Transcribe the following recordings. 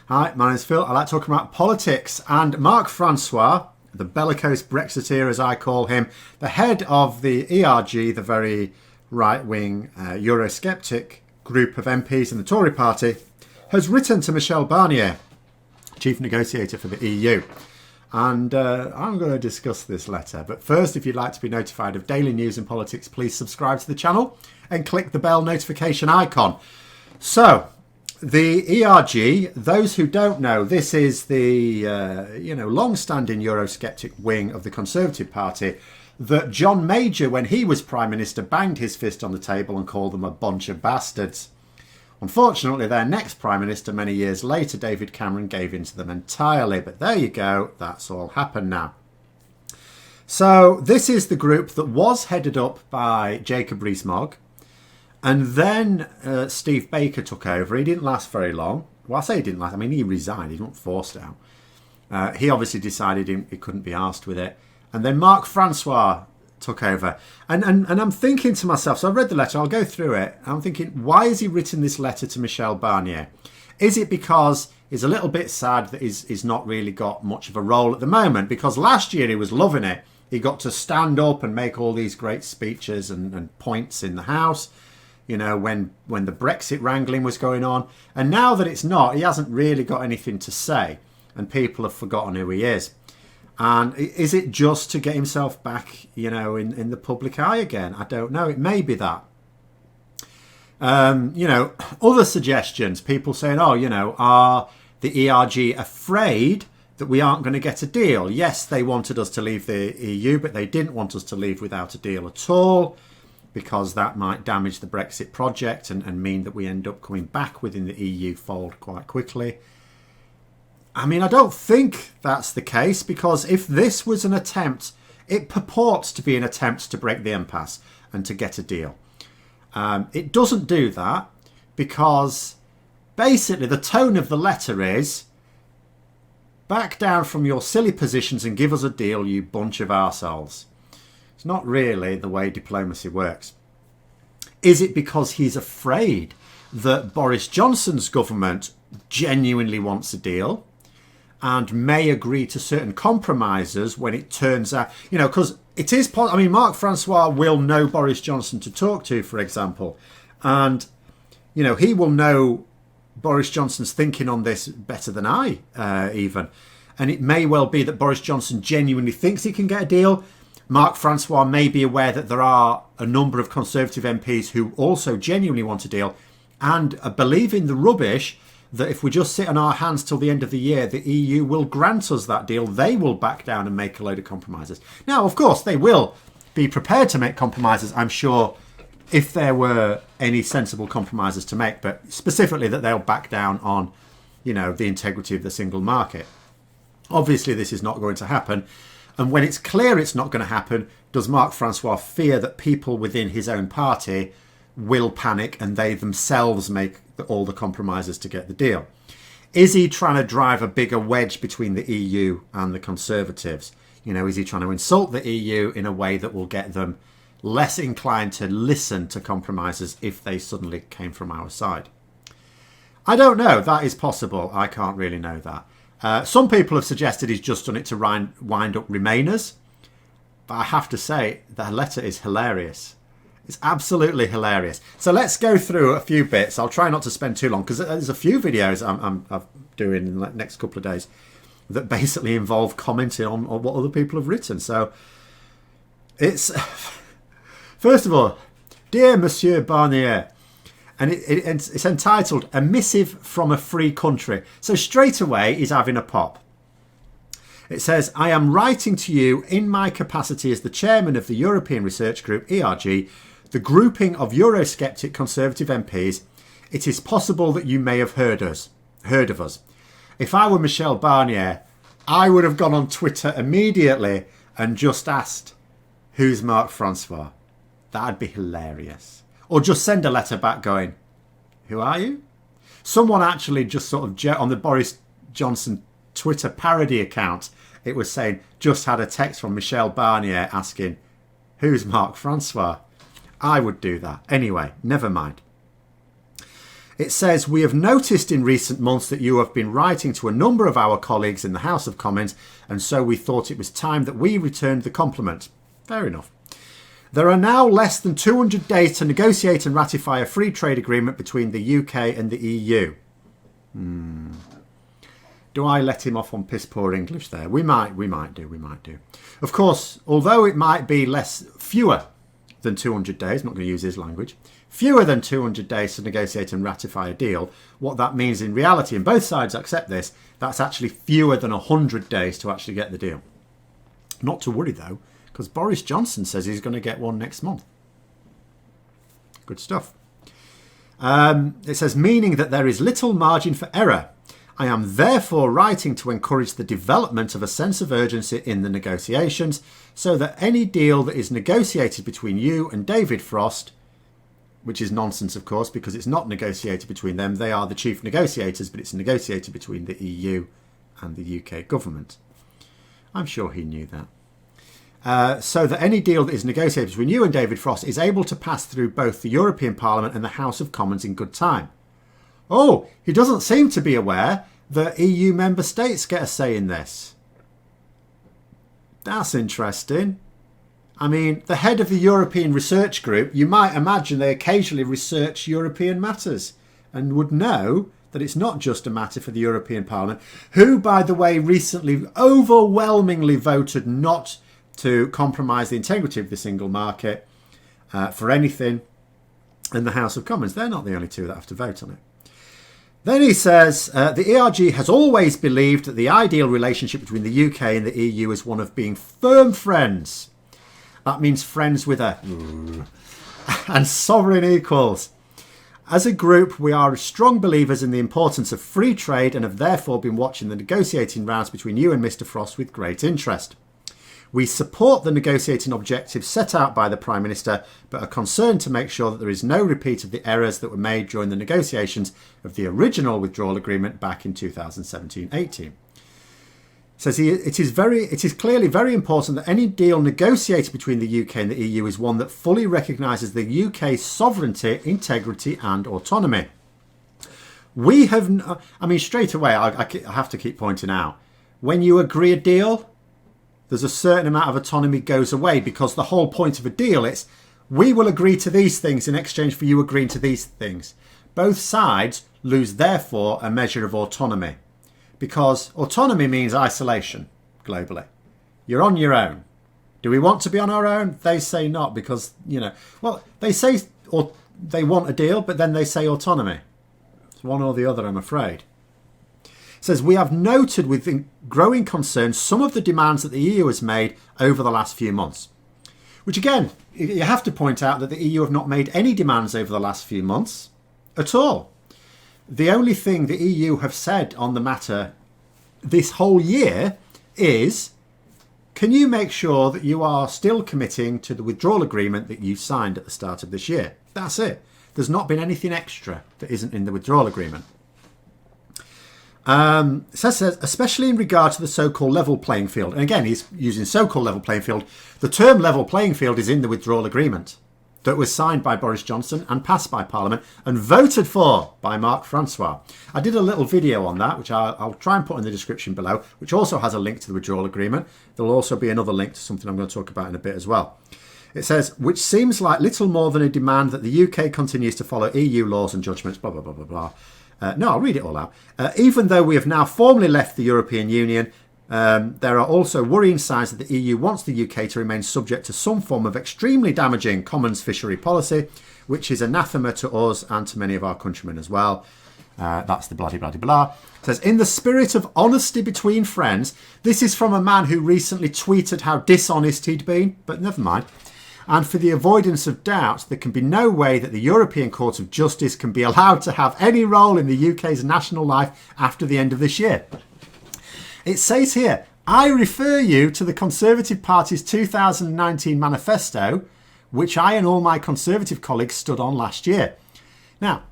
Hi, my name's Phil. I like talking about politics. And Marc Francois, the bellicose Brexiteer as I call him, the head of the ERG, the very right-wing eurosceptic group of MPs in the Tory party, has written to Michel Barnier, chief negotiator for the EU. And I'm going to discuss this letter. But first, if you'd like to be notified of daily news and politics, please subscribe to the channel and click the bell notification icon. So, the ERG, those who don't know, this is the long-standing Eurosceptic wing of the Conservative Party that John Major, when he was Prime Minister, banged his fist on the table and called them a bunch of bastards. Unfortunately, their next Prime Minister many years later, David Cameron, gave in to them entirely. But there you go, that's all happened now. So this is the group that was headed up by Jacob Rees-Mogg. And then Steve Baker took over. He didn't last very long. Well, I say he didn't last. I mean, he resigned. He wasn't forced out. He obviously decided he couldn't be arsed with it. And then Marc Francois took over. And I'm thinking to myself, so I read the letter. I'll go through it. I'm thinking, why has he written this letter to Michel Barnier? Is it because he's a little bit sad that he's not really got much of a role at the moment? Because last year he was loving it. He got to stand up and make all these great speeches and points in the House. You know, when the Brexit wrangling was going on. And now that it's not, he hasn't really got anything to say. And people have forgotten who he is. And is it just to get himself back, in the public eye again? I don't know. It may be that. Other suggestions, people saying, are the ERG afraid that we aren't going to get a deal? Yes, they wanted us to leave the EU, but they didn't want us to leave without a deal at all, because that might damage the Brexit project and mean that we end up coming back within the EU fold quite quickly. I mean, I don't think that's the case, because if this was an attempt, it purports to be an attempt to break the impasse and to get a deal. It doesn't do that, because basically the tone of the letter is, back down from your silly positions and give us a deal, you bunch of arseholes. It's not really the way diplomacy works. Is it because he's afraid that Boris Johnson's government genuinely wants a deal and may agree to certain compromises when it turns out, because it is, Marc Francois will know Boris Johnson to talk to, for example. And, he will know Boris Johnson's thinking on this better than I even. And it may well be that Boris Johnson genuinely thinks he can get a deal. Marc Francois may be aware that there are a number of Conservative MPs who also genuinely want a deal and believe in the rubbish that if we just sit on our hands till the end of the year, the EU will grant us that deal. They will back down and make a load of compromises. Now, of course, they will be prepared to make compromises, I'm sure, if there were any sensible compromises to make, but specifically that they'll back down on, the integrity of the single market. Obviously, this is not going to happen. And when it's clear it's not going to happen, does Marc Francois fear that people within his own party will panic and they themselves make all the compromises to get the deal? Is he trying to drive a bigger wedge between the EU and the Conservatives? Is he trying to insult the EU in a way that will get them less inclined to listen to compromises if they suddenly came from our side? I don't know. That is possible. I can't really know that. Some people have suggested he's just done it to wind up Remainers. But I have to say, the letter is hilarious. It's absolutely hilarious. So let's go through a few bits. I'll try not to spend too long, because there's a few videos I'm doing in the next couple of days that basically involve commenting on what other people have written. So it's... First of all, Dear Monsieur Barnier... And it's entitled A Missive from a Free Country. So straight away, he's having a pop. It says, I am writing to you in my capacity as the chairman of the European Research Group, ERG, the grouping of Eurosceptic Conservative MPs. It is possible that you may have heard of us. If I were Michel Barnier, I would have gone on Twitter immediately and just asked, who's Marc Francois? That'd be hilarious. Or just send a letter back going, who are you? Someone actually just sort of, on the Boris Johnson Twitter parody account, it was saying, just had a text from Michel Barnier asking, who's Marc Francois? I would do that. Anyway, never mind. It says, we have noticed in recent months that you have been writing to a number of our colleagues in the House of Commons, and so we thought it was time that we returned the compliment. Fair enough. There are now less than 200 days to negotiate and ratify a free trade agreement between the UK and the EU. Do I let him off on piss poor English there? We might do. Of course, although it might be fewer than 200 days, I'm not going to use his language, fewer than 200 days to negotiate and ratify a deal, what that means in reality, and both sides accept this, that's actually fewer than 100 days to actually get the deal. Not to worry though, because Boris Johnson says he's going to get one next month. Good stuff. It says, meaning that there is little margin for error. I am therefore writing to encourage the development of a sense of urgency in the negotiations so that any deal that is negotiated between you and David Frost, which is nonsense, of course, because it's not negotiated between them. They are the chief negotiators, but it's negotiated between the EU and the UK government. I'm sure he knew that. So that any deal that is negotiated between you and David Frost is able to pass through both the European Parliament and the House of Commons in good time. Oh, he doesn't seem to be aware that EU member states get a say in this. That's interesting. I mean, the head of the European Research Group, you might imagine they occasionally research European matters and would know that it's not just a matter for the European Parliament, who, by the way, recently overwhelmingly voted not to compromise the integrity of the single market for anything in the House of Commons. They're not the only two that have to vote on it. Then he says, the ERG has always believed that the ideal relationship between the UK and the EU is one of being firm friends. That means friends with a and sovereign equals. As a group, we are strong believers in the importance of free trade and have therefore been watching the negotiating rounds between you and Mr. Frost with great interest. We support the negotiating objectives set out by the Prime Minister, but are concerned to make sure that there is no repeat of the errors that were made during the negotiations of the original withdrawal agreement back in 2017-18. Says it is clearly very important that any deal negotiated between the UK and the EU is one that fully recognises the UK's sovereignty, integrity and autonomy. We have, I mean, straight away, I have to keep pointing out, when you agree a deal, there's a certain amount of autonomy goes away, because the whole point of a deal is we will agree to these things in exchange for you agreeing to these things. Both sides lose, therefore, a measure of autonomy, because autonomy means isolation globally. You're on your own. Do we want to be on our own? They say not, because, you know, well, they say or they want a deal, but then they say autonomy. It's one or the other, I'm afraid. It says, we have noted with growing concern some of the demands that the EU has made over the last few months. Which again, you have to point out that the EU have not made any demands over the last few months at all. The only thing the EU have said on the matter this whole year is, can you make sure that you are still committing to the withdrawal agreement that you signed at the start of this year? That's it. There's not been anything extra that isn't in the withdrawal agreement. It says, especially in regard to the so-called level playing field. And again, he's using so-called level playing field. The term level playing field is in the withdrawal agreement that was signed by Boris Johnson and passed by Parliament and voted for by Francois. I did a little video on that, which I'll try and put in the description below, which also has a link to the withdrawal agreement. There'll also be another link to something I'm going to talk about in a bit as well. It says, which seems like little more than a demand that the UK continues to follow EU laws and judgments, blah, blah, blah, blah, blah. No, I'll read it all out. Even though we have now formally left the European Union, there are also worrying signs that the EU wants the UK to remain subject to some form of extremely damaging commons fishery policy, which is anathema to us and to many of our countrymen as well. That's the bloody blah. It says, in the spirit of honesty between friends, this is from a man who recently tweeted how dishonest he'd been, but never mind. And for the avoidance of doubt, there can be no way that the European Court of Justice can be allowed to have any role in the UK's national life after the end of this year. It says here, I refer you to the Conservative Party's 2019 manifesto, which I and all my Conservative colleagues stood on last year. Now,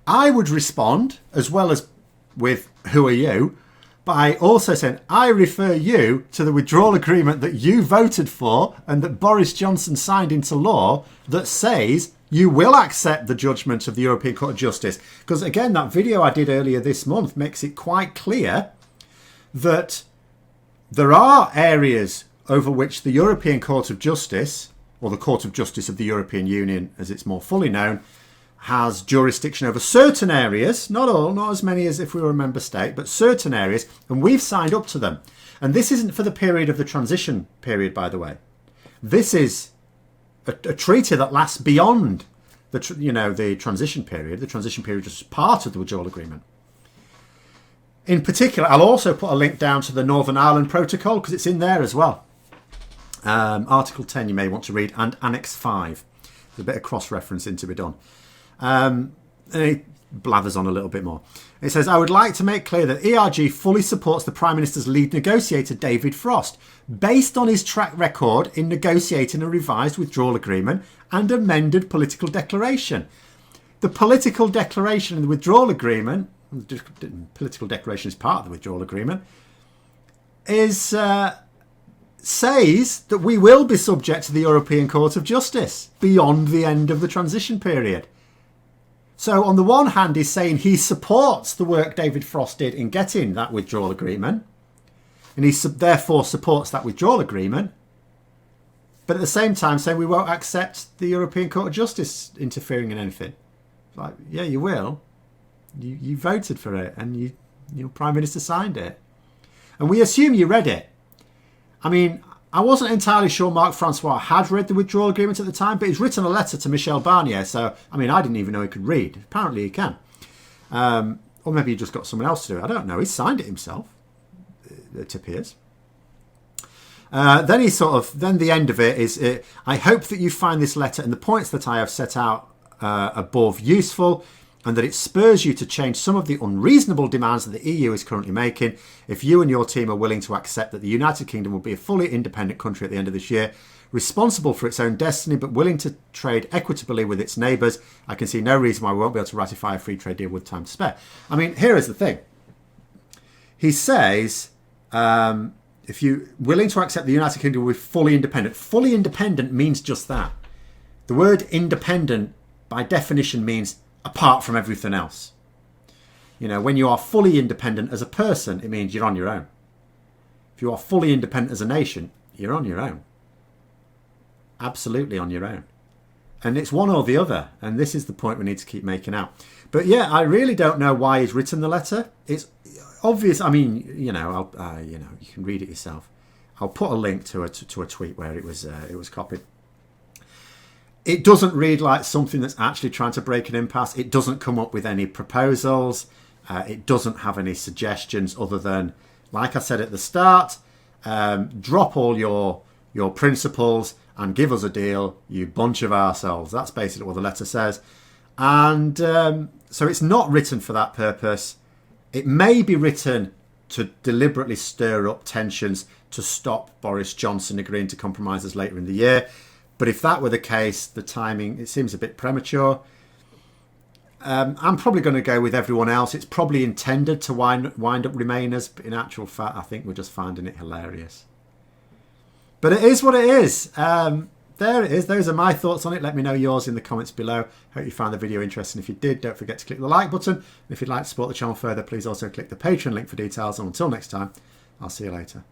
I would respond, as well as with who are you, by also saying, I refer you to the withdrawal agreement that you voted for and that Boris Johnson signed into law that says you will accept the judgment of the European Court of Justice. Because again, that video I did earlier this month makes it quite clear that there are areas over which the European Court of Justice, or the Court of Justice of the European Union as it's more fully known, has jurisdiction over certain areas, not all, not as many as if we were a member state, but certain areas, and we've signed up to them. And this isn't for the period of the transition period, by the way. This is a treaty that lasts beyond the transition period. The transition period is part of the withdrawal agreement. In particular, I'll also put a link down to the Northern Ireland Protocol because it's in there as well. Article 10 you may want to read, and Annex 5. There's a bit of cross-referencing to be done. And it blathers on a little bit more. It says, I would like to make clear that ERG fully supports the Prime Minister's lead negotiator, David Frost, based on his track record in negotiating a revised withdrawal agreement and amended political declaration. The political declaration and the withdrawal agreement, the political declaration is part of the withdrawal agreement, is says that we will be subject to the European Court of Justice beyond the end of the transition period. So on the one hand, he's saying he supports the work David Frost did in getting that withdrawal agreement, and he therefore supports that withdrawal agreement, but at the same time saying we won't accept the European Court of Justice interfering in anything. It's like, yeah, you will. You voted for it, and your Prime Minister signed it. And we assume you read it. I mean, I wasn't entirely sure Marc Francois had read the withdrawal agreement at the time, but he's written a letter to Michel Barnier, so, I mean, I didn't even know he could read. Apparently he can. Or maybe he just got someone else to do it. I don't know. He signed it himself, it appears. Then the end of it is, I hope that you find this letter and the points that I have set out above useful, and that it spurs you to change some of the unreasonable demands that the EU is currently making if you and your team are willing to accept that the United Kingdom will be a fully independent country at the end of this year, responsible for its own destiny but willing to trade equitably with its neighbours. I can see no reason why we won't be able to ratify a free trade deal with time to spare. I mean, here is the thing. He says, if you're willing to accept the United Kingdom will be fully independent means just that. The word independent by definition means apart from everything else. You know, when you are fully independent as a person, it means you're on your own. If you are fully independent as a nation, you're on your own. Absolutely on your own. And it's one or the other. And this is the point we need to keep making out. But yeah, I really don't know why he's written the letter. It's obvious. I mean, you can read it yourself. I'll put a link to a tweet where it was copied. It doesn't read like something that's actually trying to break an impasse. It doesn't come up with any proposals. It doesn't have any suggestions other than, like I said at the start, drop all your principles and give us a deal, you bunch of arseholes. That's basically what the letter says. And so it's not written for that purpose. It may be written to deliberately stir up tensions to stop Boris Johnson agreeing to compromises later in the year. But if that were the case, the timing, it seems a bit premature. I'm probably going to go with everyone else. It's probably intended to wind up Remainers, but in actual fact, I think we're just finding it hilarious. But it is what it is. There it is. Those are my thoughts on it. Let me know yours in the comments below. Hope you found the video interesting. If you did, don't forget to click the like button. And if you'd like to support the channel further, please also click the Patreon link for details. And until next time, I'll see you later.